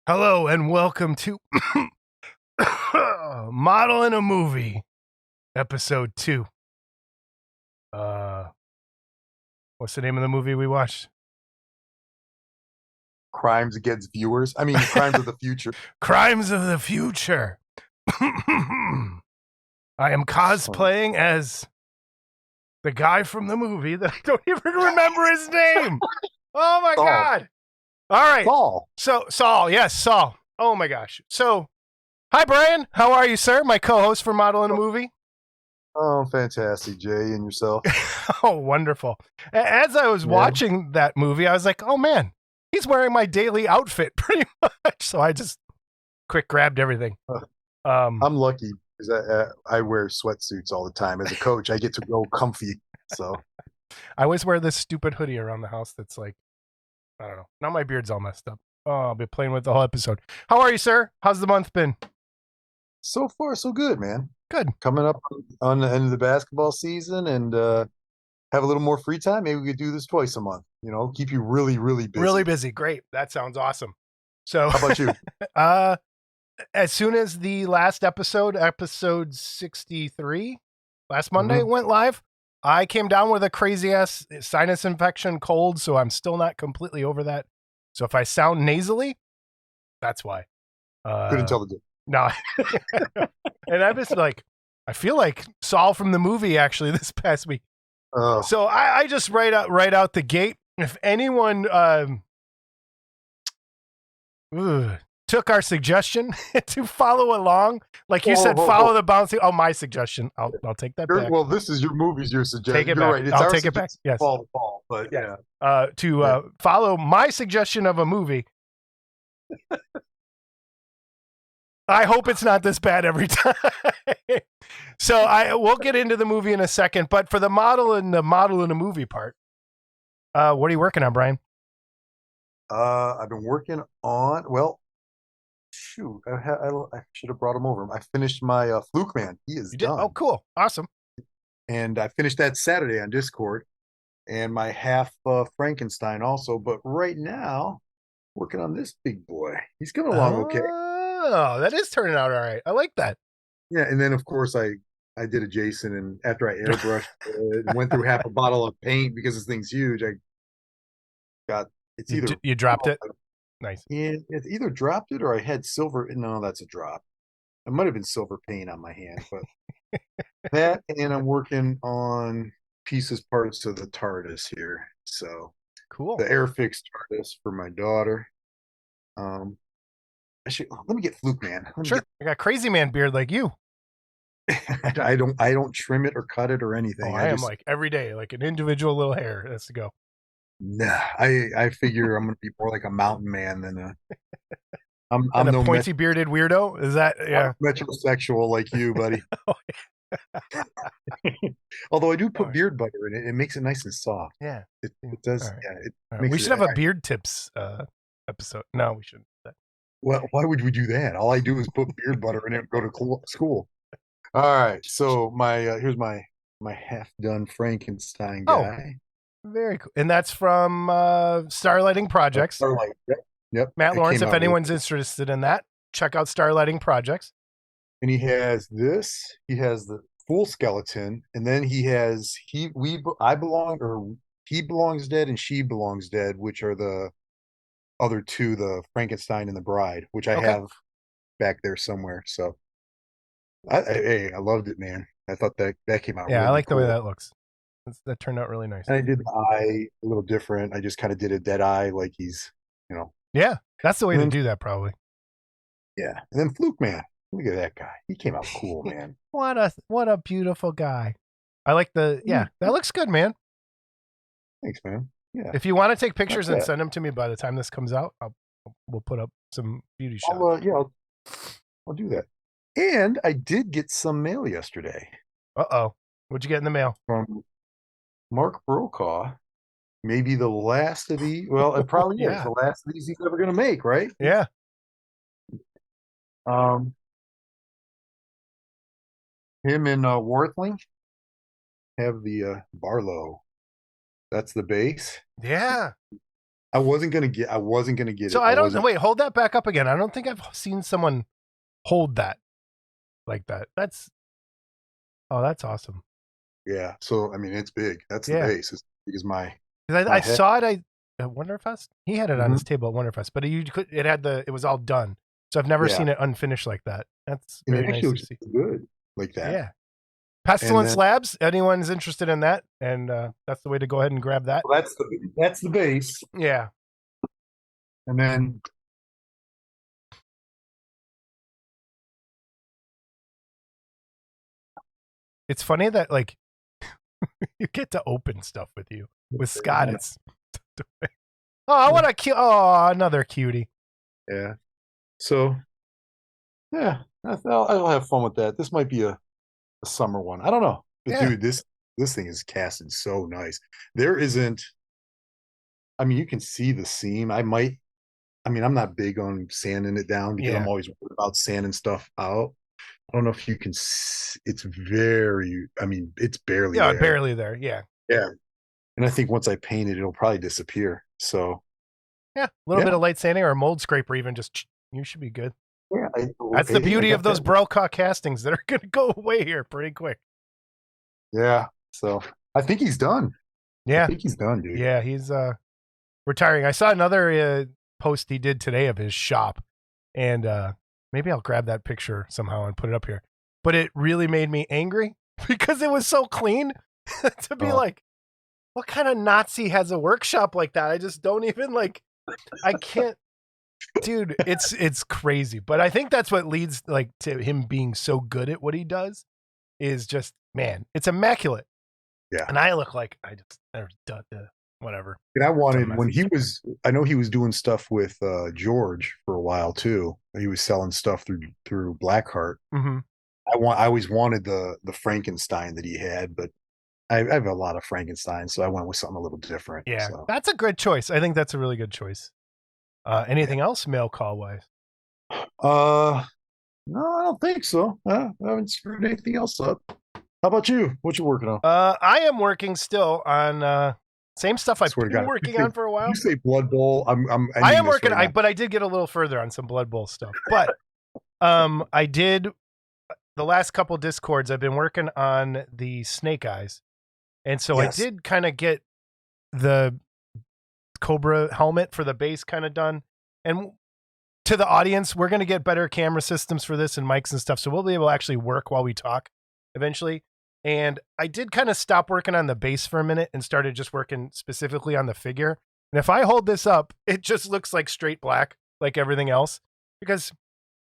Hello and welcome to Model in a Movie, episode 2. What's the name of the movie we watched? Crimes against viewers. I mean, crimes of the future. Crimes of the Future. I am cosplaying as the guy from the movie that I don't even remember his name. Oh my Saul. God. All right. Saul. So, Saul. Yes, Saul. Oh my gosh. So, hi, Brian. How are you, sir? My co-host for Model in a Movie. Oh, fantastic, Jay, and yourself. Oh, wonderful. As I was watching that movie, I was like, oh man, he's wearing my daily outfit pretty much. So I just quick grabbed everything. I'm lucky because I wear sweatsuits all the time. As a coach, I get to go comfy. So I always wear this stupid hoodie around the house that's like, I don't know. Now my beard's all messed up. Oh, I'll be playing with the whole episode. How are you, sir? How's the month been? so far, so good, man. Good. Coming up on the end of the basketball season and have a little more free time. Maybe we could do this twice a month. You know, keep you really, really busy. Really busy. Great. That sounds awesome. So, how about you? As soon as the last episode 63, last Monday went live, I came down with a crazy ass sinus infection, cold, so I'm still not completely over that. So if I sound nasally, that's why. Couldn't tell the difference. No. And I was like, I feel like Saul from the movie actually this past week. So I just right out the gate. If anyone took our suggestion to follow along, like you said, follow the bouncing. Oh, my suggestion. I'll take that back. Well, this is your movie's your suggestion. Take it You're back. right. It's I'll our take it back. Yes. Fall, but yes. Follow my suggestion of a movie. I hope it's not this bad every time. So we'll get into the movie in a second, but for the model in the movie part, what are you working on, Brian? I've been working on, well, shoot, I should have brought him over. I finished my Fluke Man. He is done. Oh, cool. Awesome. And I finished that Saturday on Discord, and my half Frankenstein also. But right now, working on this big boy. He's coming along okay. Oh, that is turning out all right. I like that. Yeah, and then of course I did a Jason, and after I airbrushed it, went through half a bottle of paint because this thing's huge. I got it's either you dropped it. Nice. Yeah, it's either dropped it or I had silver. No, that's a drop. It might have been silver paint on my hand, but that, and I'm working on parts of the TARDIS here. So cool. The Airfix TARDIS for my daughter. Let me get Fluke Man. Sure. I got crazy man beard like you. I don't trim it or cut it or anything. I am like every day, like an individual little hair has to go. Nah, I figure I'm gonna be more like a mountain man than a I'm a no pointy bearded weirdo. Is that metrosexual like you, buddy? Although I do put beard butter in it, it makes it nice and soft. Yeah, it does. Right. Yeah, we should have a beard tips episode. No, we shouldn't. Well, why would we do that? All I do is put beard butter in it and go to school. All right, so my here's my half done Frankenstein guy. Very cool, and that's from Starlighting Projects. Starlight. Yep. Matt Lawrence. If anyone's interested in that, check out Starlighting Projects. And he has this. He has the full skeleton, and then he has he belongs dead and she belongs dead, which are the other two, the Frankenstein and the Bride, which I have back there somewhere. So I loved it, man. I thought that came out. Yeah, really I like cool. the way that looks. That turned out really nice. And I did the eye a little different. I just kind of did a dead eye, like he's, Yeah, that's the way to do that, probably. Yeah, and then Fluke Man. Look at that guy. He came out cool, man. What a beautiful guy. I like that looks good, man. Thanks, man. Yeah. If you want to take pictures and send them to me by the time this comes out, we'll put up some beauty shots. I'll do that. And I did get some mail yesterday. What'd you get in the mail? From Mark Brokaw. Maybe the last of the, well, it probably is the last of these he's ever going to make, right? Yeah. Him and Worthling have the Barlow. That's the base. Yeah. I wasn't gonna get So it. I don't wasn't. wait. Hold that back up again. I don't think I've seen someone hold that like that. That's awesome. Yeah. So I mean, it's big. That's the Yeah, base. It's big as my because I head. saw it. At Wonderfest. He had it on Mhm. his table at Wonderfest, but it was all done. So I've never Yeah, seen it unfinished like that. That's and it very actually nice to looks see. good like that. Yeah. And Pestilence then Labs. Anyone's interested in that, and that's the way to go ahead and grab that. well, that's the base, Yeah. and then It's funny that like you get to open stuff with you. With Scott, it's oh, I want to another cutie. yeah. So yeah, I'll have fun with that. This might be a summer one. I don't know, but Yeah. dude, this thing is casted so nice. There isn't. I mean, you can see the seam. I mean, I'm not big on sanding it down because Yeah. I'm always worried about sanding stuff out. I don't know if you can. It's very. I mean, it's barely Yeah, there. barely there. Yeah. Yeah, and I think once I paint it, it'll probably disappear. So Yeah. A little yeah, bit of light sanding or a mold scraper even just you should be good. yeah. That's the Hey, I beauty got of those that. Brokaw castings that are going to go away here pretty quick. Yeah. So I think he's done. I Yeah. think he's done, dude. Yeah, he's retiring. I saw another post he did today of his shop, and maybe I'll grab that picture somehow and put it up here. But it really made me angry because it was so clean to be Oh. like, what kind of Nazi has a workshop like that? I just don't even like. I can't, dude. It's crazy, but I think that's what leads like to him being so good at what he does. Is just man, it's immaculate. Yeah. And I look like I just whatever. And I wanted when message. I know he was doing stuff with George for a while too. He was selling stuff through Blackheart. Mm-hmm. I always wanted the Frankenstein that he had, but I have a lot of Frankenstein, so I went with something a little different. Yeah, So that's a good choice. I think that's a really good choice. Anything else mail call wise? no, I don't think so. I haven't screwed anything else up. How about you? What you working on? I am working still on same stuff I've Swear to been God, working on for a while. You say Blood Bowl. I'm I ending am this working. right now. But I did get a little further on some Blood Bowl stuff. But I did the last couple discords. I've been working on the Snake Eyes, and so Yes. I did kind of get the Cobra helmet for the base kind of done. And to the audience, we're going to get better camera systems for this and mics and stuff, so we'll be able to actually work while we talk eventually. And I did kind of stop working on the base for a minute and started just working specifically on the figure. And if I hold this up, it just looks like straight black, like everything else. Because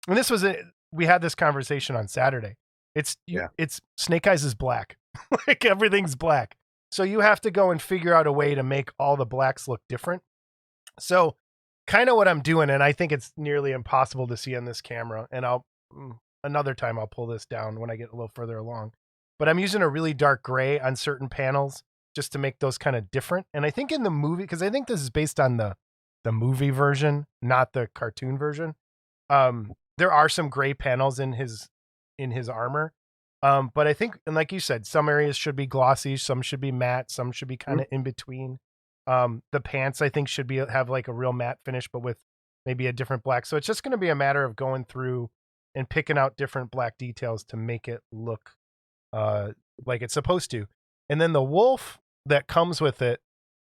and this was we had this conversation on Saturday. It's Snake Eyes is black, like everything's black. So you have to go and figure out a way to make all the blacks look different. So kind of what I'm doing, and I think it's nearly impossible to see on this camera. And another time I'll pull this down when I get a little further along. But I'm using a really dark gray on certain panels just to make those kind of different. And I think in the movie, because I think this is based on the movie version, not the cartoon version. There are some gray panels in his armor. But I think, and like you said, some areas should be glossy, some should be matte, some should be kind of in between. The pants I think should have like a real matte finish, but with maybe a different black. So it's just going to be a matter of going through and picking out different black details to make it look like it's supposed to. And then the wolf that comes with it,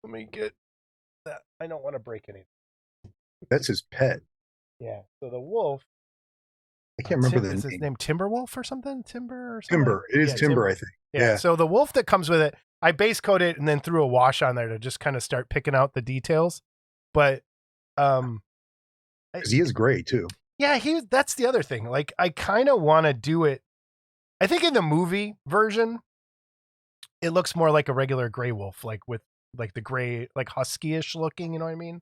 let me get that. I don't want to break anything. That's his pet. Yeah. So the wolf. I can't remember Is his name Timberwolf or something? Timber or something? Timber. It is Timber, I think. Yeah. So the wolf that comes with it, I base coat it and then threw a wash on there to just kind of start picking out the details. But because he is gray too. Yeah, that's the other thing. Like I kind of want to do it. I think in the movie version, it looks more like a regular gray wolf, like with like the gray, like husky-ish looking. You know what I mean?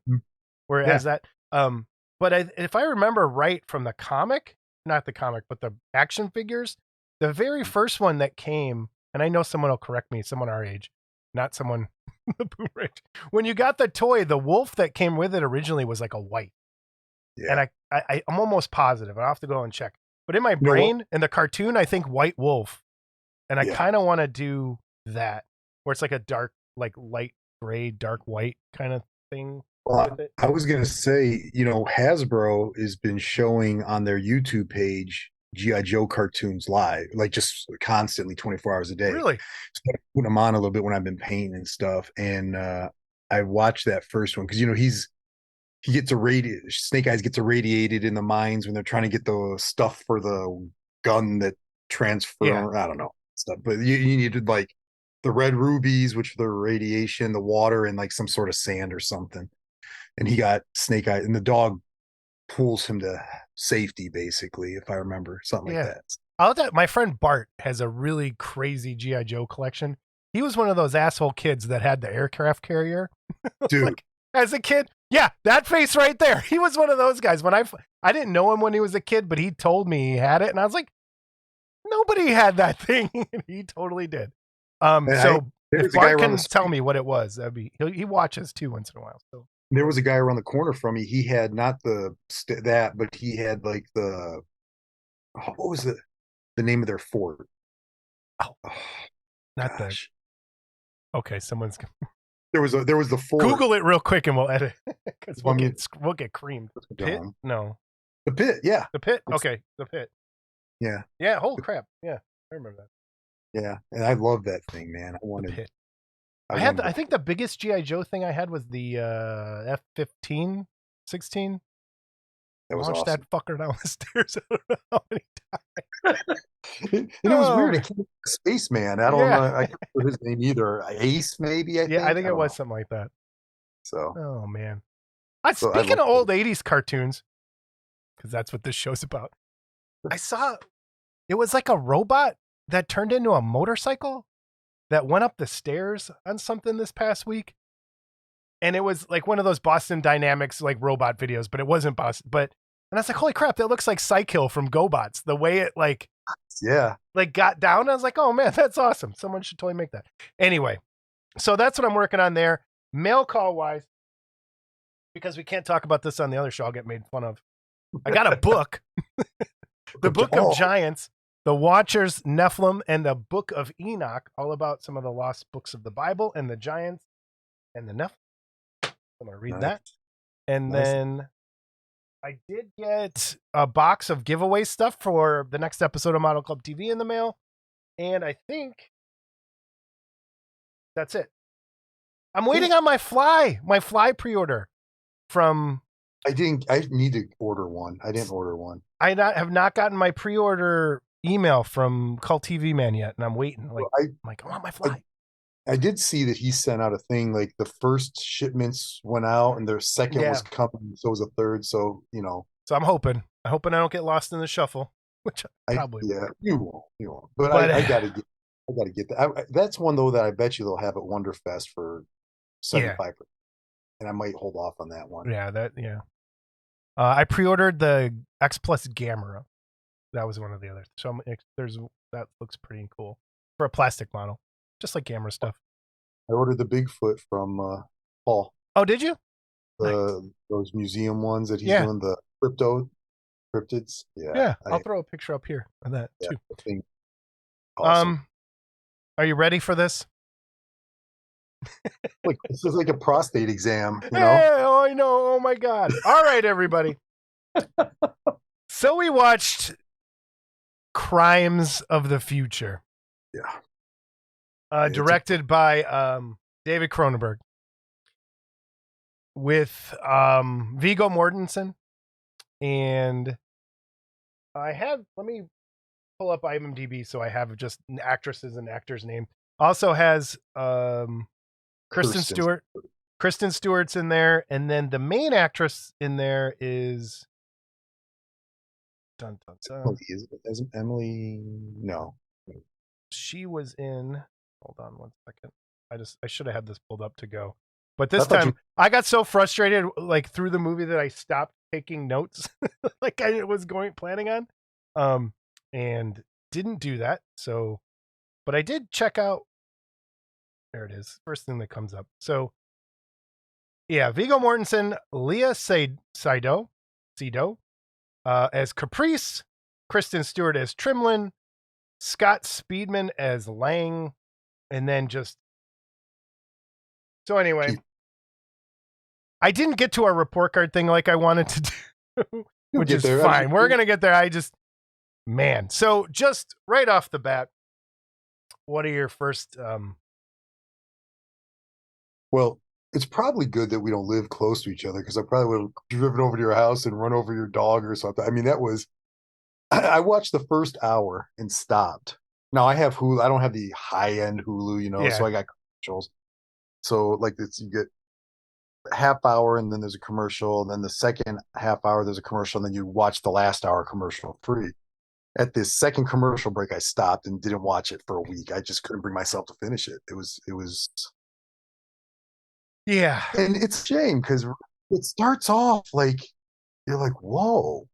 Where it has that. But if I remember right from the comic, not the comic, but the action figures, the very first one that came, and I know someone will correct me, someone our age, not someone the boomer age. When you got the toy, the wolf that came with it originally was like a white. Yeah. And I'm almost positive. I'll have to go and check. But in my brain, in the cartoon, I think white wolf. And I kind of want to do that, where it's like a dark, like light gray, dark white kind of thing. Well, with it? I was gonna say, Hasbro has been showing on their YouTube page GI Joe cartoons live, like just constantly, 24 hours a day. Really? So I put them on a little bit when I've been painting and stuff, and I watched that first one because he gets irradiated. Snake Eyes gets irradiated in the mines when they're trying to get the stuff for the gun that Yeah. transfer. I don't know stuff, but you needed like the red rubies, which are the radiation, the water, and like some sort of sand or something. And he got Snake Eyes, and the dog pulls him to safety, basically, if I remember something like Yeah. that. My friend Bart has a really crazy GI Joe collection. He was one of those asshole kids that had the aircraft carrier. Dude, Like as a kid, yeah, that face right there. He was one of those guys. When I didn't know him when he was a kid, but he told me he had it, and I was like, nobody had that thing. He totally did. So if there's a guy Bart around the can tell street. me what it was, he watches too once in a while. So There was a guy around the corner from me. He had not that, but he had like what was the name of their fort? oh, Oh, not the gosh. okay. Someone's There was the fort. Google it real quick and we'll edit because I mean, we'll get creamed. Pit? No, the pit, yeah. the pit. Okay, the pit. Yeah. Yeah. Holy crap. Yeah, I remember that. Yeah. And I love that thing, man. The pit. I wanted I think the biggest GI Joe thing I had was the F-15, 16. that was Launched awesome. that fucker down the stairs. I don't know how many And it was weird. Oh, It came from Spaceman. I don't know. yeah. I can't remember his name either. Ace, maybe, I Yeah, I think. think I it don't was know. something like that. So, Oh man. so I Speaking love of it. old 80s cartoons, because that's what this show's about. I saw it was like a robot that turned into a motorcycle that went up the stairs on something this past week. And it was like one of those Boston Dynamics like robot videos, but it wasn't Boston. And I was like, holy crap, that looks like Psykill from GoBots. The way it Yeah. got down, I was like, oh man, that's awesome. Someone should totally make that. Anyway, so that's what I'm working on there. Mail call wise, because we can't talk about this on the other show, I'll get made fun of. I got a book, the Book of Giants, the Watchers, Nephilim, and the Book of Enoch, all about some of the lost books of the Bible and the Giants and the Nephilim. I'm going to read that. And then I did get a box of giveaway stuff for the next episode of Model Club TV in the mail. And I think that's it. I'm waiting on my fly pre-order from. I need to order one. I didn't order one. I have not gotten my pre-order email from Cult TV Man yet, and I'm waiting. I want my fly. I did see that he sent out a thing like the first shipments went out and their second was coming, so was a third. So So I'm hoping. I don't get lost in the shuffle, which I probably will. You won't. But I gotta get that. That's one though that I bet you they'll have at Wonderfest for 75%. And I might hold off on that one. Yeah. I pre-ordered the X Plus Gamera. That was one of the others. So that looks pretty cool for a plastic model, just like Gamera stuff. I ordered the Bigfoot from Paul. Oh, did you? Those museum ones that he's doing, the cryptids. Yeah. I'll throw a picture up here of that too. Awesome. Are you ready for this? Like this is like a prostate exam, Yeah, I know. Oh my God. All right, everybody. So we watched Crimes of the Future. Yeah. Directed by David Cronenberg with Viggo Mortensen. And let me pull up IMDb so I have just actresses and actors' name. Also has Kristen Stewart. Kristen Stewart's in there, and then the main actress in there is Emily. No, she was in. Hold on one second. I should have had this pulled up to go, but this time I got so frustrated like through the movie that I stopped taking notes, like I was planning on, and didn't do that. So, but I did check out. There it is. First thing that comes up. So, yeah, Viggo Mortensen, Leah Seydoux as Caprice, Kristen Stewart as Trimlin, Scott Speedman as Lang, and then just. So anyway, I didn't get to our report card thing like I wanted to do, which is fine. We're going to get there. Man. So just right off the bat, what are your first? Well, it's probably good that we don't live close to each other because I probably would have driven over to your house and run over your dog or something. I mean, I watched the first hour and stopped. Now I have Hulu. I don't have the high end Hulu, so I got commercials. So like this, you get half hour and then there's a commercial, and then the second half hour there's a commercial, and then you watch the last hour commercial free. At this second commercial break, I stopped and didn't watch it for a week. I just couldn't bring myself to finish it. It was Yeah. And it's a shame because it starts off like you're like, whoa.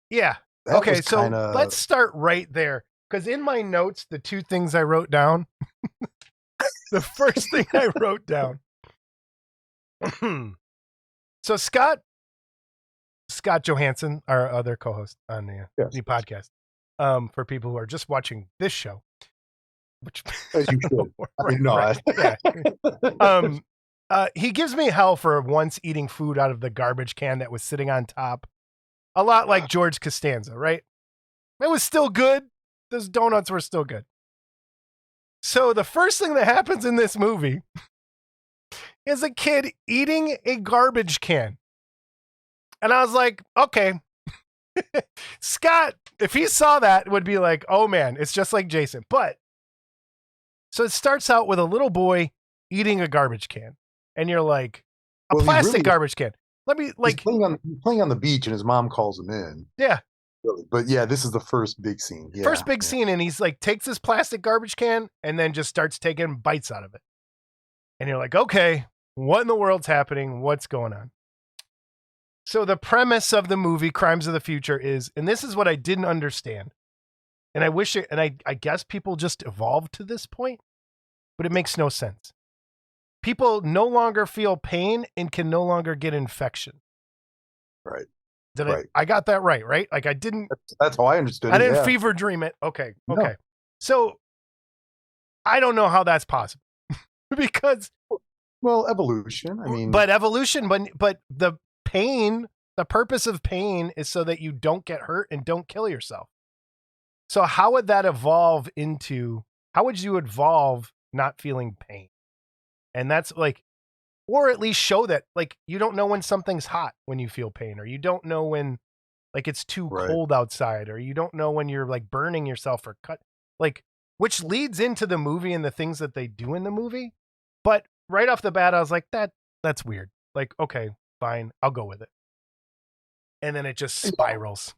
Yeah. Okay, so let's start right there. Because in my notes, the two things I wrote down, the first thing I wrote down. So Scott Johansson, our other co-host on the podcast, for people who are just watching this show, which as you should. He gives me hell for once eating food out of the garbage can that was sitting on top. A lot like George Costanza, right? It was still good. Those donuts were still good. So the first thing that happens in this movie is a kid eating a garbage can. And I was like, okay. Scott, if he saw that, would be like, oh man, it's just like Jason. But so it starts out with a little boy eating a garbage can. And you're like, plastic garbage can. Let me like he's playing on the beach and his mom calls him in. Yeah. But yeah, this is the first big scene. Yeah, first big scene, and he's like takes this plastic garbage can and then just starts taking bites out of it. And you're like, okay, what in the world's happening? What's going on? So the premise of the movie Crimes of the Future is, and this is what I didn't understand, and I wish it, and I guess people just evolved to this point, but it makes no sense. People no longer feel pain and can no longer get infection. Right. I got that right? Like I didn't. That's how I understood it. I didn't fever dream it. Okay. No. So I don't know how that's possible because. Well, evolution. I mean, but evolution, but the pain, the purpose of pain is so that you don't get hurt and don't kill yourself. So how would that evolve into? How would you evolve not feeling pain? And that's like, or at least show that like you don't know when something's hot when you feel pain, or you don't know when like it's too cold outside, or you don't know when you're like burning yourself or cut, like, which leads into the movie and the things that they do in the movie. But right off the bat, I was like, that's weird. Like, okay, fine, I'll go with it. And then it just spirals.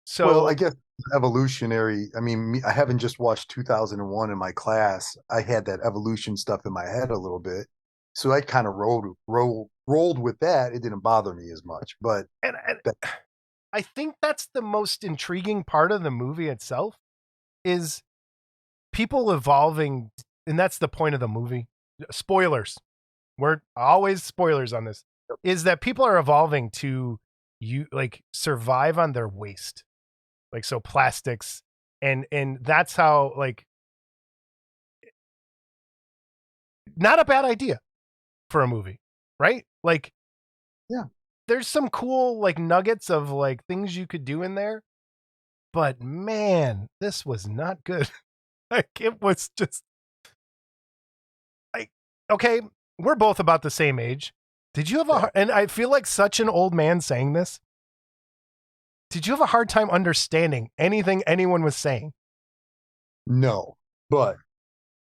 So, well, I guess evolutionary. I mean, I haven't just watched 2001 in my class. I had that evolution stuff in my head a little bit, so I kind of rolled with that. It didn't bother me as much. But I think that's the most intriguing part of the movie itself is people evolving, and that's the point of the movie. Spoilers. We're always spoilers on this. Is that people are evolving to survive on their waste. Like, so plastics, and that's how, like, not a bad idea for a movie, right? Like, yeah, there's some cool like nuggets of like things you could do in there, but man, this was not good. Like, it was just like, okay, we're both about the same age. Did you have and I feel like such an old man saying this. Did you have a hard time understanding anything anyone was saying? No, but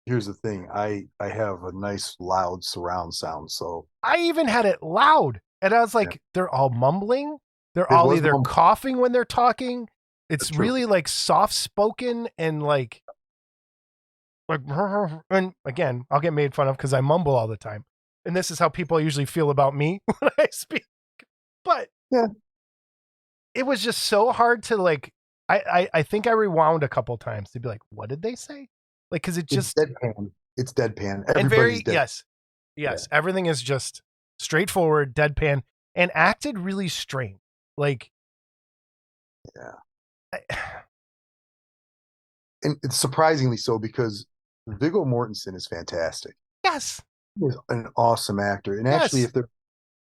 here's the thing. I have a nice loud surround sound, so I even had it loud, and I was like, they're all mumbling. They're all either coughing when they're talking. It's really like soft spoken and like, and again, I'll get made fun of because I mumble all the time. And this is how people usually feel about me when I speak. But yeah, it was just so hard to like, I think I rewound a couple times to be like, what did they say? Like, cause it's deadpan. It's deadpan. And very, yes. Yeah. Everything is just straightforward, deadpan, and acted really strange. Like, yeah. And it's surprisingly so because Viggo Mortensen is fantastic. Yes. He's an awesome actor. And actually,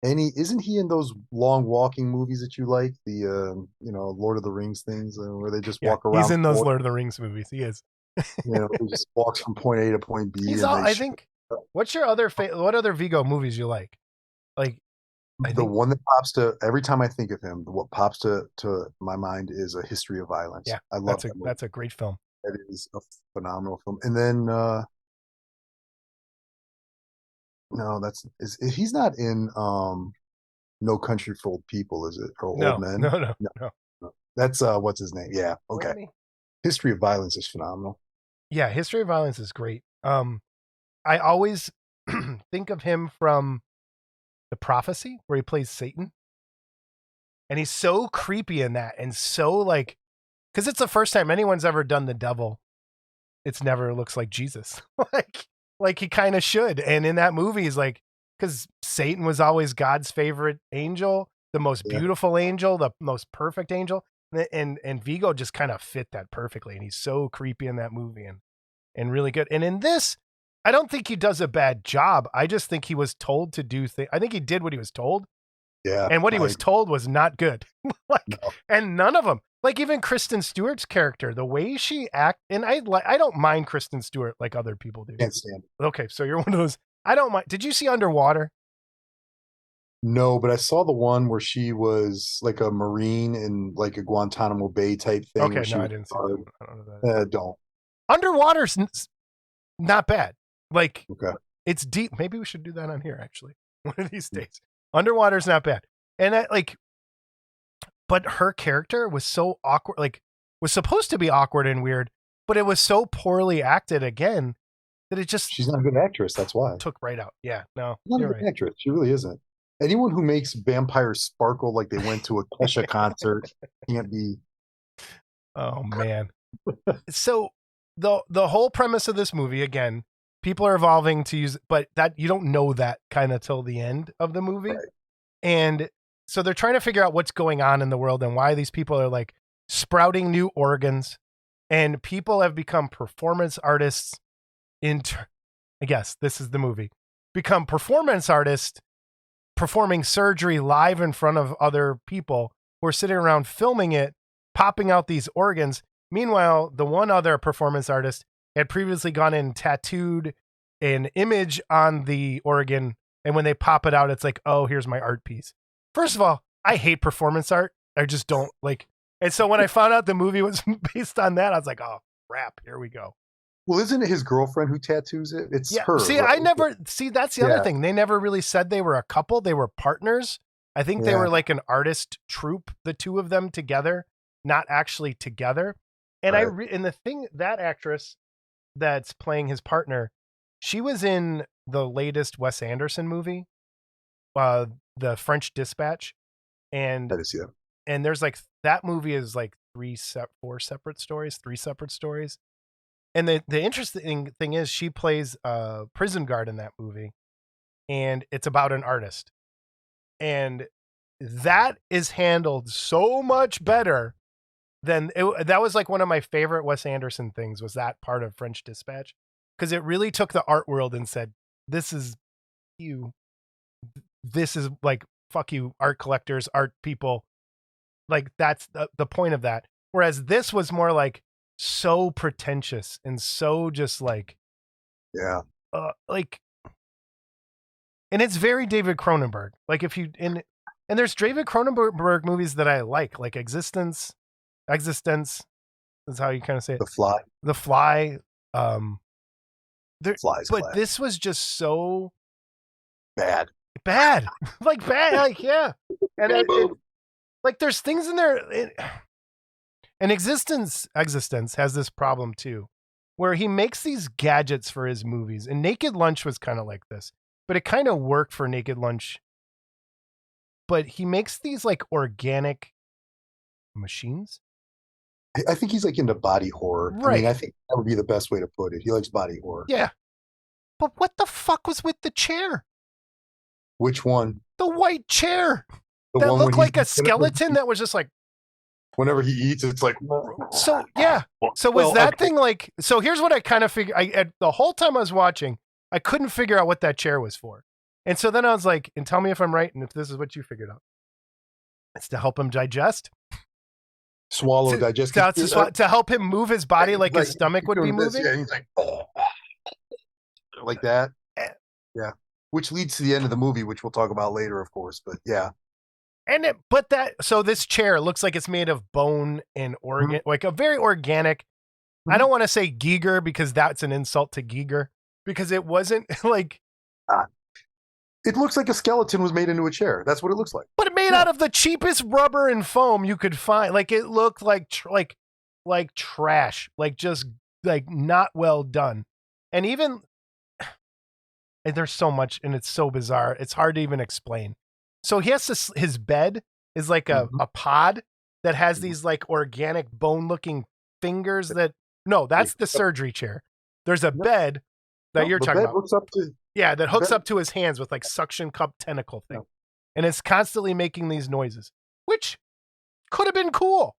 Isn't he in those long walking movies that you like? The Lord of the Rings things where they just Yeah, walk he's around in the those forest, Lord of the Rings movies. He is. he just walks from point A to point B He's and all. they I shoot. think. What's your other what other Vigo movies you like? Like, I The think. one that pops to every time I think of him, what pops to my mind is A History of Violence. Yeah, I love that movie. that's a great film. That is a phenomenal film. And then no, he's not in No Country for Old People, is it? Or Old No, Men? no, no, No, no. no. That's what's his name? Yeah, okay. Let me. History of Violence is phenomenal. Yeah, History of Violence is great. I always think of him from The Prophecy, where he plays Satan, and he's so creepy in that, and so like, because it's the first time anyone's ever done the devil. It's never looks like Jesus, like he kind of should. And in that movie, he's like, because Satan was always God's favorite angel, the most Yeah. beautiful angel, the most perfect angel, and Vigo just kind of fit that perfectly, and he's so creepy in that movie, and really good. And in this, I don't think he does a bad job. I just think he was told to do things. I think he did what he was told, Yeah. and what he was told was not good. No. And none of them. Like even Kristen Stewart's character, the way she act, and I don't mind Kristen Stewart like other people do. Can't stand it. Okay, so you're one of those. I don't mind. Did you see Underwater? No, but I saw the one where she was like a Marine in like a Guantanamo Bay type thing Okay, where she no, I was didn't see that guard. one. I don't know that. Don't. Underwater's not bad. Like Okay. it's deep. Maybe we should do that on here actually one of these days. Underwater's not bad, and I like. But her character was so awkward, like was supposed to be awkward and weird, but it was so poorly acted again that it just She's not a good actress. That's why. took right out. Yeah, no, She's not a you're good right. actress. She really isn't. Anyone who makes vampires sparkle like they went to a Kesha concert can't be. Oh man. So the whole premise of this movie, again, people are evolving to use, but that you don't know that kind of till the end of the movie. Right. And so they're trying to figure out what's going on in the world and why these people are like sprouting new organs, and people have become performance artists I guess this is the movie. Become performance artists performing surgery live in front of other people who are sitting around filming it, popping out these organs. Meanwhile, the one other performance artist had previously gone in and tattooed an image on the organ, and when they pop it out, it's like, oh, here's my art piece. First of all, I hate performance art. I just don't like. And so when I found out the movie was based on that, I was like, oh, crap, here we go. Well, isn't it his girlfriend who tattoos it? It's her. See, right? I never see. That's the other Yeah. thing. They never really said they were a couple. They were partners. I think they Yeah. were like an artist troupe, the two of them together, not actually together. And Right. and the thing, that actress that's playing his partner, she was in the latest Wes Anderson movie, the French Dispatch, and That is, yeah. there's like that movie is like three separate stories. And the interesting thing is she plays a prison guard in that movie, and it's about an artist. And that is handled so much better than that was like one of my favorite Wes Anderson things was that part of French Dispatch, because it really took the art world and said, this is you. This is like, fuck you, art collectors, art people. Like that's the point of that. Whereas this was more like so pretentious and so just like, Yeah. like, and it's very David Cronenberg. Like if you and there's David Cronenberg movies that I like Existence is how you kind of say it. The Fly. The Fly. Fly's But class. this was just so Bad. like bad, like yeah. And like there's things in there. And Existence has this problem too, where he makes these gadgets for his movies. And Naked Lunch was kind of like this, but it kind of worked for Naked Lunch. But he makes these like organic machines. I think he's like into body horror. I Right. mean, I think that would be the best way to put it. He likes body horror. Yeah. But what the fuck was with the chair? Which one? The white chair The that one looked when like a skeleton that was just like, whenever he eats, it's like. so yeah. So was Well, that okay. thing like, so here's what I kind of figured. The whole time I was watching, I couldn't figure out what that chair was for. And so then I was like, and tell me if I'm right and if this is what you figured out. It's to help him digest. Swallow, digest. To help him move his body like his stomach would be moving. Yeah, he's like, oh, like that. Yeah. Which leads to the end of the movie, which we'll talk about later, of course. But yeah. So this chair looks like it's made of bone and organ, like a very organic. I don't want to say Giger because that's an insult to Giger because it wasn't like. It looks like a skeleton was made into a chair. That's what it looks like. But it made out of the cheapest rubber and foam you could find. Like it looked like trash, like just like not well done. And even and there's so much, and it's so bizarre. It's hard to even explain. So he has to. His bed is like a pod that has these like organic bone looking fingers. That's the surgery chair. There's a bed that you're talking about. That hooks up to his hands with like suction cup tentacle thing. And it's constantly making these noises, which could have been cool.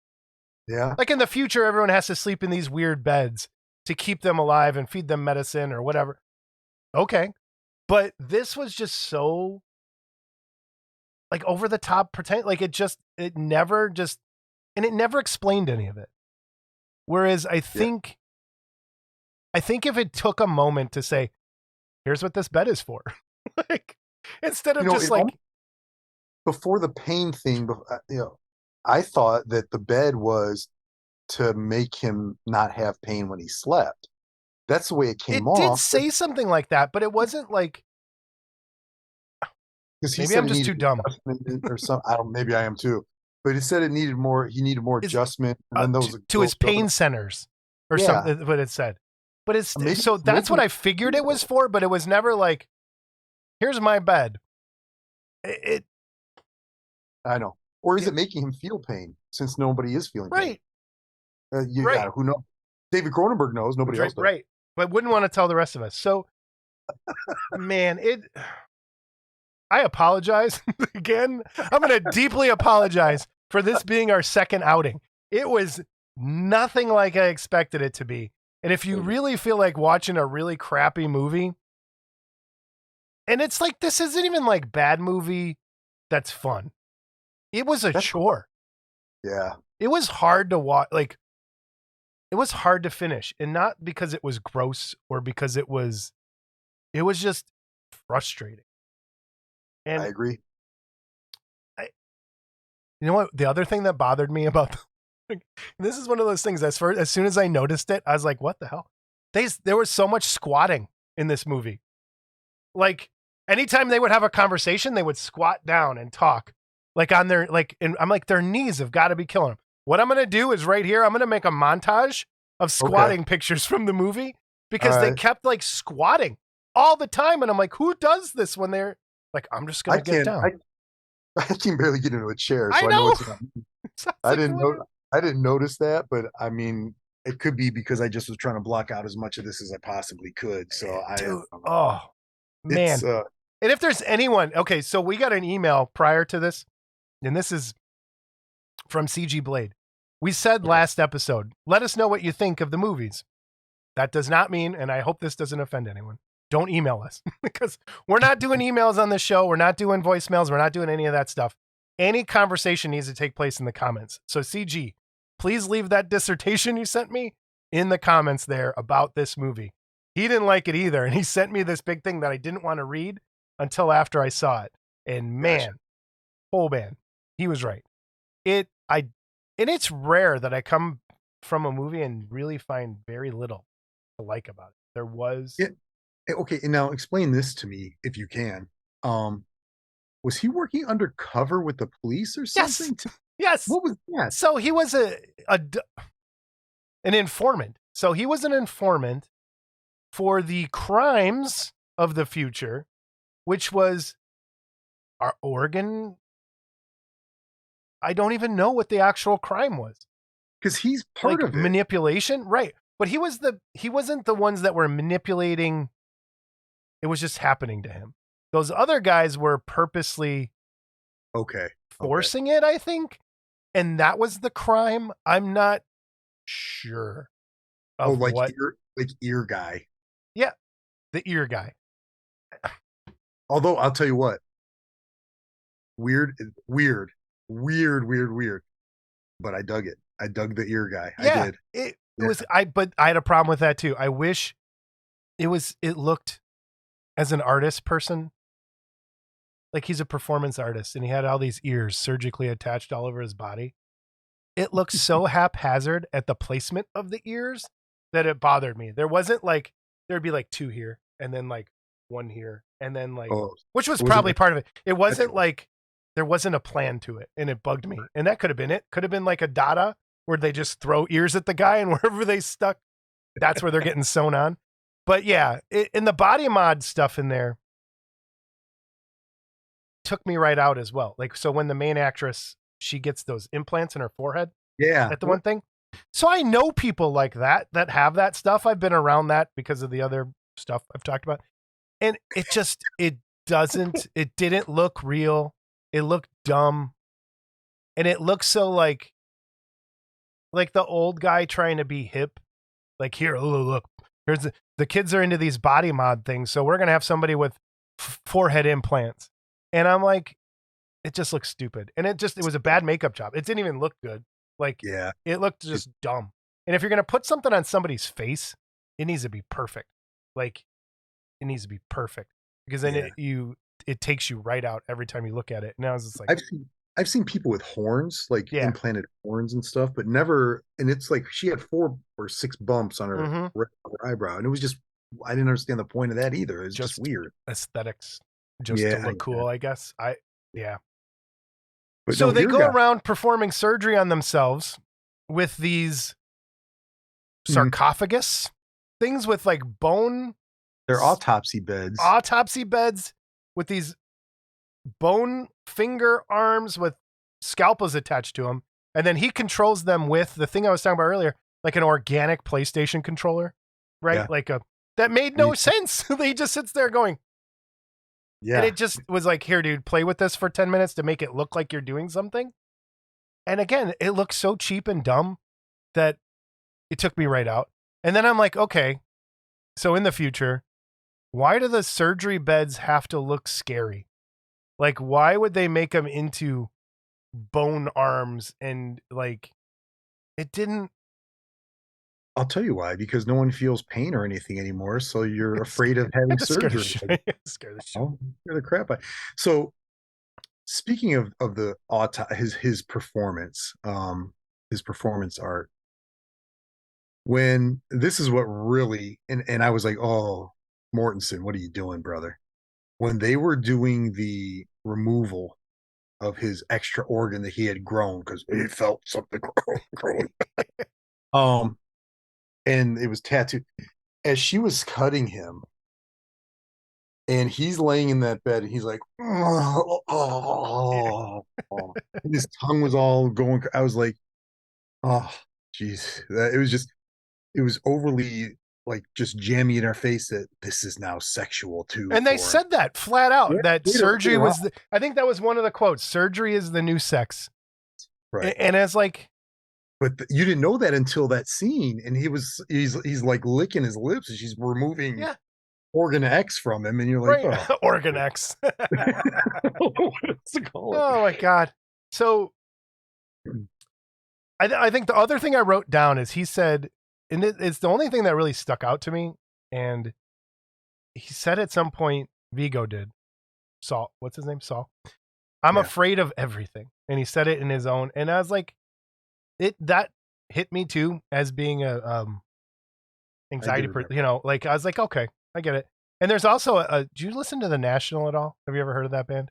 Yeah. Like in the future, everyone has to sleep in these weird beds to keep them alive and feed them medicine or whatever. Okay. But this was just so like over the top pretend. Like it never explained any of it. Whereas I think if it took a moment to say, here's what this bed is for, like instead of just like before the pain thing, I thought that the bed was to make him not have pain when he slept. That's the way it came off. It did say something like that, but it wasn't like. Maybe I'm just too dumb, or some. Maybe I am too. But it said it needed more. He needed more adjustment, and then to his pain centers or something. What it said. But that's what I figured it was for, but it was never like, here's my bed. I know. Or is it making him feel pain since nobody is feeling pain? Right. Who knows? David Cronenberg knows. Nobody else does. Right. But wouldn't want to tell the rest of us. So, man, I apologize again. I'm going to deeply apologize for this being our second outing. It was nothing like I expected it to be. And if you really feel like watching a really crappy movie, and it's like, this isn't even like bad movie that's fun. It was a chore. Yeah. It was hard to watch. Like, it was hard to finish. And not because it was gross or because it was just frustrating. And I agree. You know what? The other thing that bothered me about this is one of those things. As soon as I noticed it, I was like, "What the hell?" There was so much squatting in this movie. Like anytime they would have a conversation, they would squat down and talk, like on their and I'm like, their knees have got to be killing them. What I'm gonna do is right here, I'm gonna make a montage of squatting pictures from the movie because they kept like squatting all the time, and I'm like, who does this when they're like, I'm just gonna get down. I can barely get into a chair, so I know. I didn't notice that, but I mean, it could be because I just was trying to block out as much of this as I possibly could. So man. And if there's anyone, okay, so we got an email prior to this, and this is from CG Blade. We said last episode, let us know what you think of the movies. That does not mean, and I hope this doesn't offend anyone, don't email us because we're not doing emails on this show. We're not doing voicemails. We're not doing any of that stuff. Any conversation needs to take place in the comments. So CG, please leave that dissertation you sent me in the comments there about this movie. He didn't like it either. And he sent me this big thing that I didn't want to read until after I saw it. And man, he was right. And it's rare that I come from a movie and really find very little to like about it. There was. Okay. And now explain this to me if you can. Was he working undercover with the police or something? Yes. What was that? So he was an informant. So he was an informant for the crimes of the future, which was our Oregon. I don't even know what the actual crime was. Because he's part of it. Manipulation, right? But he wasn't the ones that were manipulating. It was just happening to him. Those other guys were purposely forcing it, I think. And that was the crime. I'm not sure. Ear guy. Yeah, the ear guy. Although I'll tell you what, weird, weird, weird. But I dug it. I dug the ear guy. I Yeah, did. it Yeah. was but I had a problem with that too. I wish it looked, as an artist person, like he's a performance artist and he had all these ears surgically attached all over his body. It looks so haphazard at the placement of the ears that it bothered me. There wasn't like, there'd be like 2 here and then like 1 here and then like, Oh, which was was probably it? part of it. It wasn't That's- like there wasn't a plan to it and it bugged me. And that could have been it. Could have been like a Dada where they just throw ears at the guy and wherever they stuck, that's where they're getting sewn on. But yeah, in the body mod stuff in there took me right out as well. Like, so when the main actress, she gets those implants in her forehead Yeah. at the one thing. So I know people like that have that stuff. I've been around that because of the other stuff I've talked about. And it just, it didn't look real. It looked dumb. And it looks so like the old guy trying to be hip. Like, here, look, here's the kids are into these body mod things. So we're going to have somebody with forehead implants. And I'm like, it just looks stupid. And it was a bad makeup job. It didn't even look good. Like, Yeah. it looked just dumb. And if you're going to put something on somebody's face, it needs to be perfect. Like, it needs to be perfect because then it takes you right out every time you look at it. And I was just like, I've seen people with horns, like Yeah. implanted horns and stuff, but never. And it's like she had 4 or 6 bumps on her, Mhm. her eyebrow, and it was just, I didn't understand the point of that either. It's just weird. aesthetics, just Yeah, to look cool, I guess. Yeah. But So no, they ear go guy. around performing surgery on themselves with these sarcophagus things with like bone. They're autopsy beds. Autopsy beds with these bone finger arms with scalpels attached to them. And then he controls them with the thing I was talking about earlier, like an organic PlayStation controller, right? Yeah. Like that made no sense. He just sits there going, Yeah. and it just was like, here, dude, play with this for 10 minutes to make it look like you're doing something. And again, it looks so cheap and dumb that it took me right out. And then I'm like, okay, so in the future, why do the surgery beds have to look scary? Like, why would they make them into bone arms? And like, it didn't. I'll tell you why, because no one feels pain or anything anymore, so you're afraid of having surgery. Scare the shit. Oh, scare the crap out. So speaking of the his performance, his performance art, when this is what really, and I was like, oh, Mortensen, what are you doing, brother? When they were doing the removal of his extra organ that he had grown because he felt something growing. And it was tattooed. As she was cutting him, and he's laying in that bed, and he's like, oh, and his tongue was all going. I was like, oh, jeez, it was overly like just jammy in our face that this is now sexual too. And they said that flat out, that surgery was, I think that was one of the quotes. Surgery is the new sex. Right. And it's like, but you didn't know that until that scene, and he's like licking his lips, and she's removing organ X from him, and you're like, right. Oh. Organ X. What's it called? Oh my god. So I think the other thing I wrote down is he said, and it's the only thing that really stuck out to me, and he said at some point, Vigo did, Saul, what's his name, Saul, I'm afraid of everything, and he said it in his own, and I was like, that hit me too as being a anxiety person, you know, like I was like, okay, I get it. And there's also do you listen to The National at all? Have you ever heard of that band?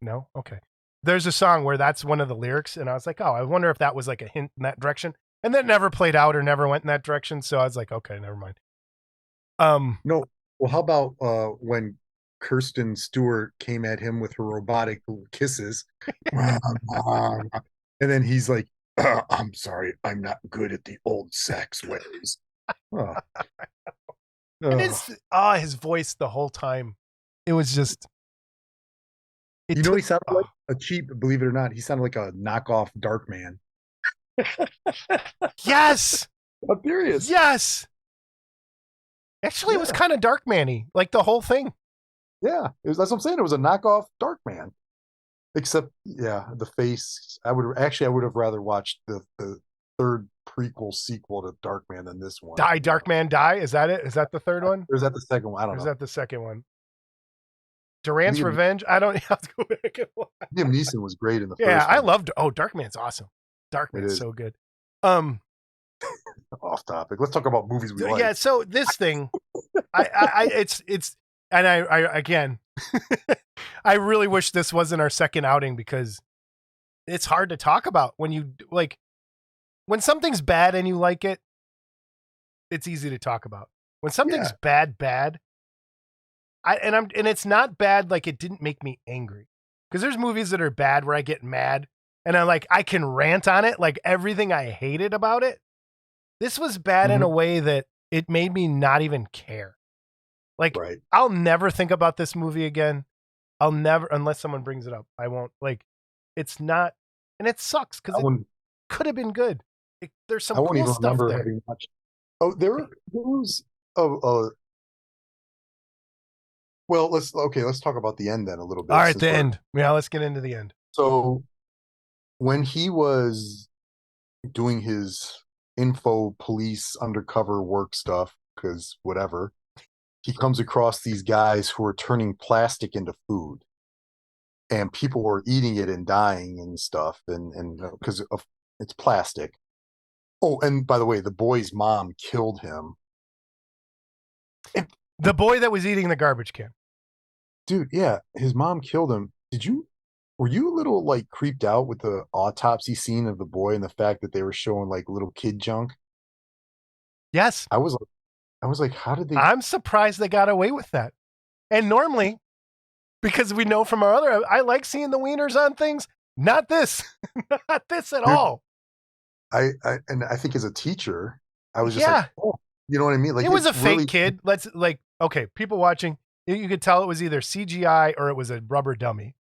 No? Okay. There's a song where that's one of the lyrics, and I was like, oh, I wonder if that was like a hint in that direction. And that never played out or never went in that direction. So I was like, okay, never mind. No. Well, how about when Kirsten Stewart came at him with her robotic kisses? And then he's like, I'm sorry, I'm not good at the old sex ways. Oh. And his voice the whole time. It was just. He sounded like a cheap, believe it or not, he sounded like a knockoff Darkman. Yes. I'm serious. Yes. Actually, it was kind of Darkman-y, like the whole thing. Yeah, that's what I'm saying. It was a knockoff Darkman. Except, yeah, the face. I would have rather watched the third prequel sequel to Darkman than this one. Die, Darkman, Die. Is that it? Is that the third one? Or is that the second one? I Or don't is know. that the second one? Durant's Liam, Revenge. I don't have to go back and watch. Liam Neeson was great in the Yeah, first I one. loved. Oh, Darkman's awesome. It Darkman's is so good. off topic. Let's talk about movies we Yeah. like. So this thing, it's, and I again, I really wish this wasn't our second outing because it's hard to talk about when you like when something's bad and you like it. It's easy to talk about. When something's bad, and it's not bad like it didn't make me angry. Because there's movies that are bad where I get mad and I can rant on it, like everything I hated about it. This was bad in a way that it made me not even care. Like, Right. I'll never think about this movie again. I'll never, unless someone brings it up. I won't. Like, it's not, and it sucks because it could have been good. There's some I won't cool even stuff remember there. having watched. Oh, there was. Well, let's talk about the end then a little bit. All right, the end. Yeah, let's get into the end. So when he was doing his info police undercover work stuff, because whatever, he comes across these guys who are turning plastic into food, and people were eating it and dying and stuff, and because it's plastic. Oh, and by the way, the boy's mom killed him. The boy that was eating the garbage can. Dude, yeah, his mom killed him. Were you a little like creeped out with the autopsy scene of the boy and the fact that they were showing like little kid junk? Yes. I was like, how did they? I'm surprised they got away with that. And normally, because we know from our other, I like seeing the wieners on things. Not this, not this at all. I think as a teacher, I was just Yeah. like, oh, you know what I mean? Like it was a really fake kid. Let's like, okay, people watching, you could tell it was either CGI or it was a rubber dummy.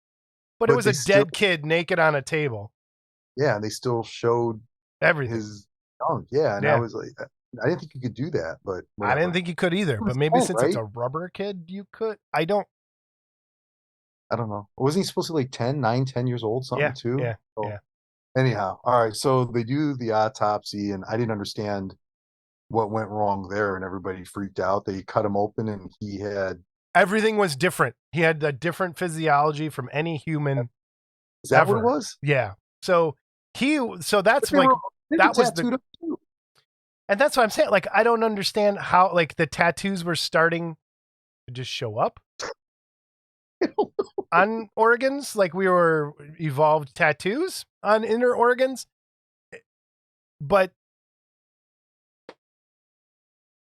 But it was a dead kid naked on a table. Yeah, and they still showed everything. His junk. Yeah, and I was like, I didn't think you could do that, but whatever. I didn't think you could either. But maybe since it's a rubber kid, you could. I don't know. Wasn't he supposed to be like 9, 10 years old, something too? Yeah. So, yeah. Anyhow, all right. So they do the autopsy, and I didn't understand what went wrong there, and everybody freaked out. They cut him open, and he had everything was different. He had a different physiology from any human. Is that what it was? Yeah. So that's like that was the. And that's what I'm saying. Like, I don't understand how like the tattoos were starting to just show up on organs. Like we were evolved tattoos on inner organs. But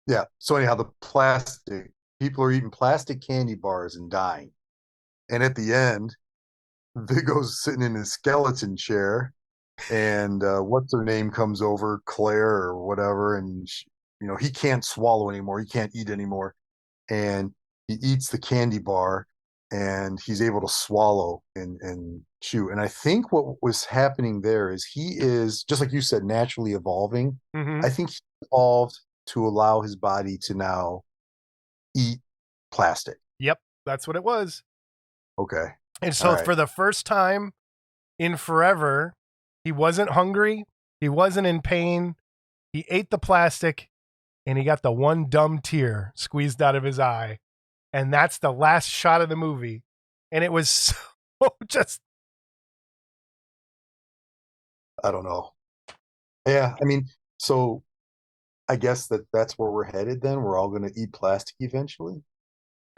yeah. So anyhow, the plastic people are eating plastic candy bars and dying. And at the end, Viggo's sitting in his skeleton chair, and what's her name comes over, Claire or whatever, and she, he can't swallow anymore, he can't eat anymore, and he eats the candy bar, and he's able to swallow and chew. And I think what was happening there is he is, just like you said, naturally evolving. Mm-hmm. I think he evolved to allow his body to now eat plastic. Yep, that's what it was. Okay. And so for the first time in forever, he wasn't hungry. He wasn't in pain. He ate the plastic and he got the one dumb tear squeezed out of his eye. And that's the last shot of the movie. And it was so just. I don't know. Yeah. I mean, so I guess that's where we're headed then. We're all going to eat plastic eventually.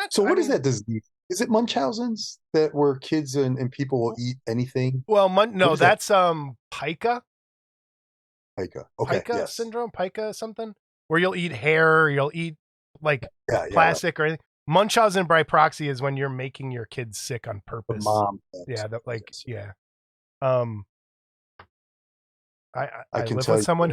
So what is that disease? Is it Munchausen's that where kids and people will eat anything? Well, no, that's pica. Pica. Okay. Pica syndrome, pica something, where you'll eat hair, you'll eat like plastic or anything. Munchausen by proxy is when you're making your kids sick on purpose. The mom. Yeah, yeah. I can live with someone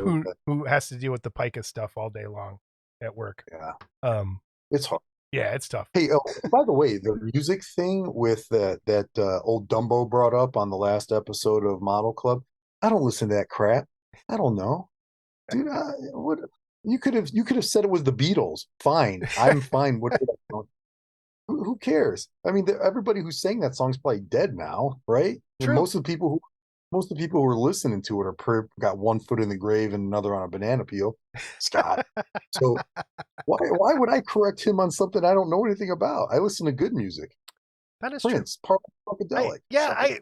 who has to deal with the pica stuff all day long at work. Yeah. It's hard. Yeah, it's tough. Hey, by the way, the music thing with that old Dumbo brought up on the last episode of Model Club, I don't listen to that crap. I don't know, dude. What you could have said it was the Beatles. Fine, I'm fine. What? Who cares? I mean, everybody who sang that song's probably dead now, right? And True. most of the people who are listening to it got one foot in the grave and another on a banana peel. Scott. So why would I correct him on something I don't know anything about? I listen to good music. That is true. Prince, Funkadelic.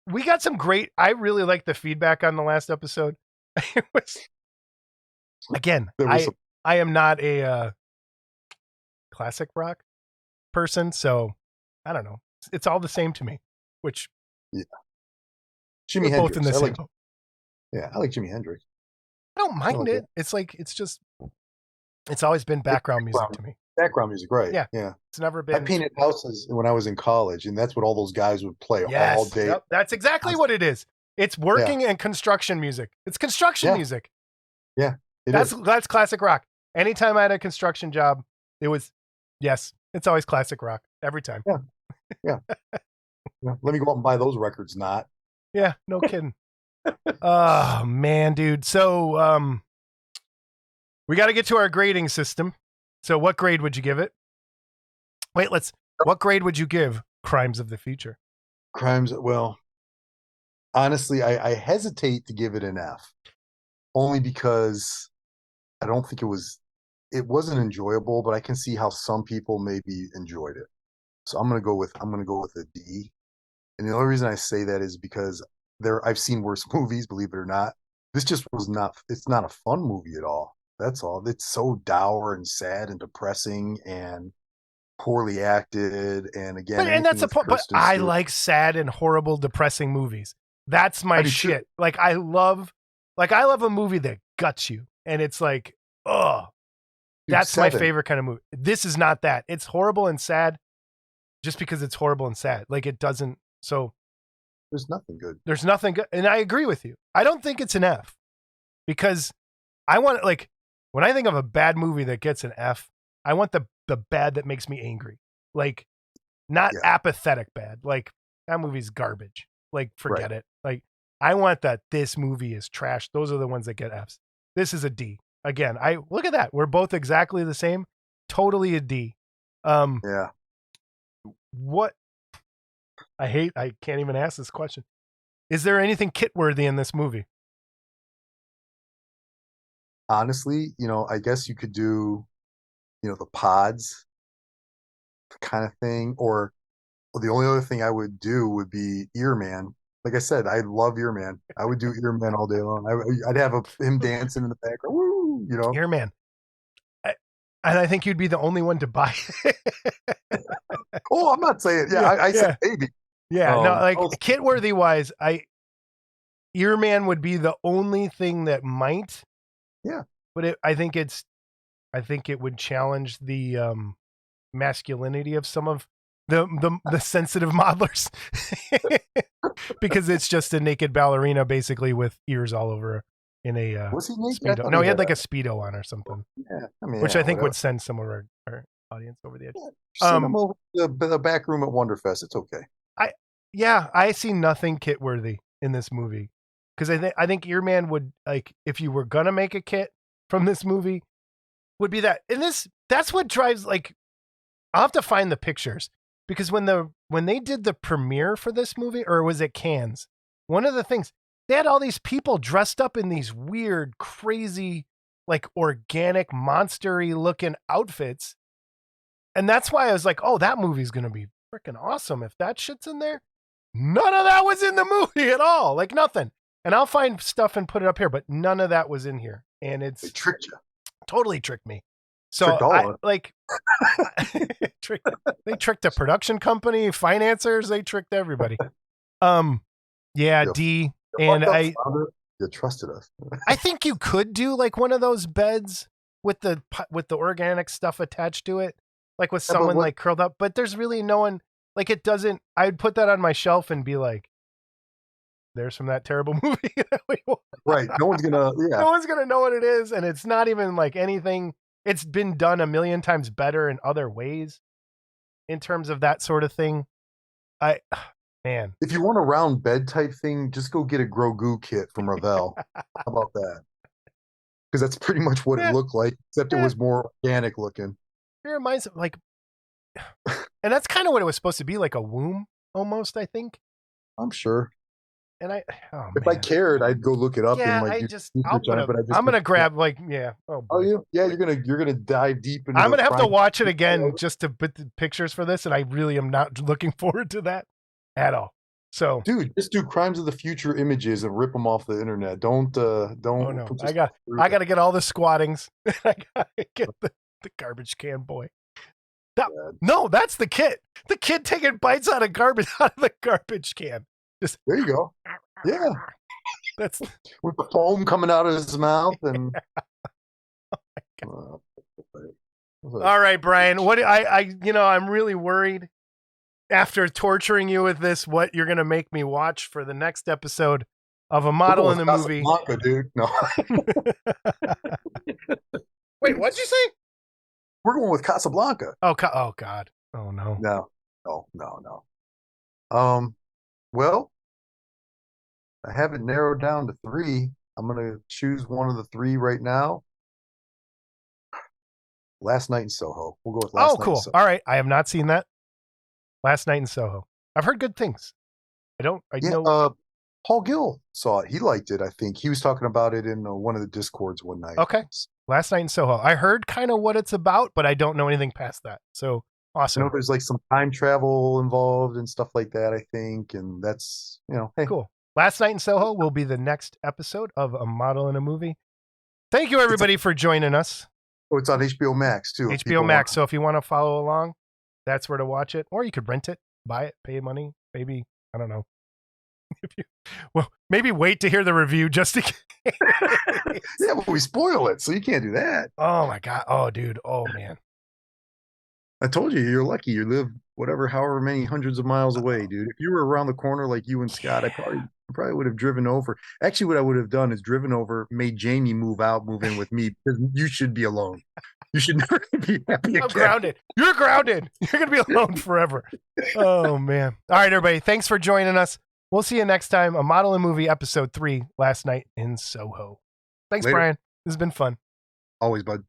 We got some great. I really like the feedback on the last episode. It was, again, I am not a classic rock person, so I don't know. It's all the same to me. Which Jimi Hendrix. Both in the same boat. Yeah, I like Jimi Hendrix. I don't mind it. It's like it's always been background music to me. Background music, right? Yeah. It's never been. I painted houses when I was in college, and that's what all those guys would play all day. Yep, that's exactly what it is. It's working and construction music. It's construction music. Yeah, that's classic rock. Anytime I had a construction job, it was it's always classic rock every time. Yeah. Let me go out and buy those records. Not. Yeah, no kidding. Oh man, dude. So we got to get to our grading system. So what grade would you give it? Wait, what grade would you give Crimes of the Future? Well, honestly, I hesitate to give it an F. Only because I don't think it wasn't enjoyable, but I can see how some people maybe enjoyed it. So I'm gonna go with a D. And the only reason I say that is because I've seen worse movies, believe it or not. This just was not. It's not a fun movie at all. That's all. It's so dour and sad and depressing and poorly acted. And again, and that's the point. But I like sad and horrible, depressing movies. That's my shit. Too. Like I love a movie that guts you, and it's like, oh, that's my favorite kind of movie. This is not that. It's horrible and sad, just because it's horrible and sad. Like it doesn't. So there's nothing good. There's nothing good, and I agree with you. I don't think it's an F, because I want when I think of a bad movie that gets an F, I want the bad that makes me angry, like not apathetic bad. Like that movie's garbage. Like forget it. Like I want that this movie is trash. Those are the ones that get Fs. This is a D. Again, I look at that. We're both exactly the same. Totally a D. What I can't even ask this question. Is there anything kit-worthy in this movie? Honestly, I guess you could do, the pods kind of thing, or the only other thing I would do would be Earman. Like I said, I love Earman. I would do Earman all day long. I'd have him dancing in the background. Woo, Earman. And I think you'd be the only one to buy it. Oh, I'm not saying. I said maybe. Yeah, no, like kit-worthy wise, Earman would be the only thing that might. Yeah, but I think it would challenge the masculinity of some of the sensitive modelers, because it's just a naked ballerina basically with ears all over in a was he naked? Speedo. No, he had like a Speedo on or something. Yeah, which I think would send some of our audience over the edge. Send them over to the back room at Wonderfest. It's okay. I see nothing kit worthy in this movie, because I think Earman would, like, if you were gonna make a kit from this movie, would be that. And that's what drives, like, I'll have to find the pictures, because when they did the premiere for this movie, or was it Cannes, one of the things, they had all these people dressed up in these weird, crazy, like organic, monster-y looking outfits. And that's why I was like, oh, that movie's gonna be freaking awesome if that shit's in there. None of that was in the movie at all. Like nothing. And I'll find stuff and put it up here, but none of that was in here. And they tricked you. Totally tricked me. So they tricked a production company, financiers, they tricked everybody. D. And you trusted us. I think you could do like one of those beds with the organic stuff attached to it, like with someone like curled up, but there's really no one, like it doesn't, I'd put that on my shelf and be like, there's from that terrible movie. Right. No one's gonna know what it is. And it's not even like anything. It's been done a million times better in other ways in terms of that sort of thing. Man. If you want a round bed type thing, just go get a Grogu kit from Revell. How about that? Because that's pretty much what it looked like, except it was more organic looking. It reminds me, like, And that's kind of what it was supposed to be, like a womb almost, I think. I'm sure. And If I cared, I'd go look it up yeah, and like I do just, research on it. But I'm gonna grab like, yeah. Oh, boy. Yeah, you're gonna dive deep into. I'm gonna have to watch it again just to put the pictures for this, and I really am not looking forward to that at all. So, dude, just do Crimes of the Future images and rip them off the internet. Don't. oh no, I got to get all the squattings. I got to get the garbage can boy. No, that's the kid. The kid taking bites out of the garbage can. Just there you go. Yeah, that's with the foam coming out of his mouth and. All right, Brian. What I'm really worried after torturing you with this, what you're gonna make me watch for the next episode of A Model in the Movie. Casablanca, dude. No. Wait, what'd you say? We're going with Casablanca. Oh God. Oh no. No. Well, I have it narrowed down to 3. I'm gonna choose one of the 3 right now. Last Night in Soho. We'll go with Last Night cool. in Soho. All right. I have not seen that. Last Night in Soho. I've heard good things. I know. Paul Gill saw it. He liked it, I think. He was talking about it in one of the Discords one night. Okay. Last Night in Soho. I heard kind of what it's about, but I don't know anything past that. So awesome. I know there's like some time travel involved and stuff like that, I think. And that's, hey. Cool. Last Night in Soho will be the next episode of A Model in a Movie. Thank you, everybody, for joining us. Oh, it's on HBO Max, too. HBO Max. So if you want to follow along, that's where to watch it. Or you could rent it, buy it, pay money. Maybe, I don't know. Maybe wait to hear the review just to yeah, but we spoil it, so you can't do that. Oh, my God. Oh, dude. Oh, man. I told you, you're lucky. You live however many hundreds of miles away, dude. If you were around the corner like you and Scott, I probably would have driven over. Actually, what I would have done is driven over, made Jamie move in with me because you should be alone. You should never be happy again. I'm grounded. You're grounded. You're going to be alone forever. Oh, man. All right, everybody. Thanks for joining us. We'll see you next time. A Model in Movie, episode 3, Last Night in Soho. Thanks, Later. Brian. This has been fun. Always, bud.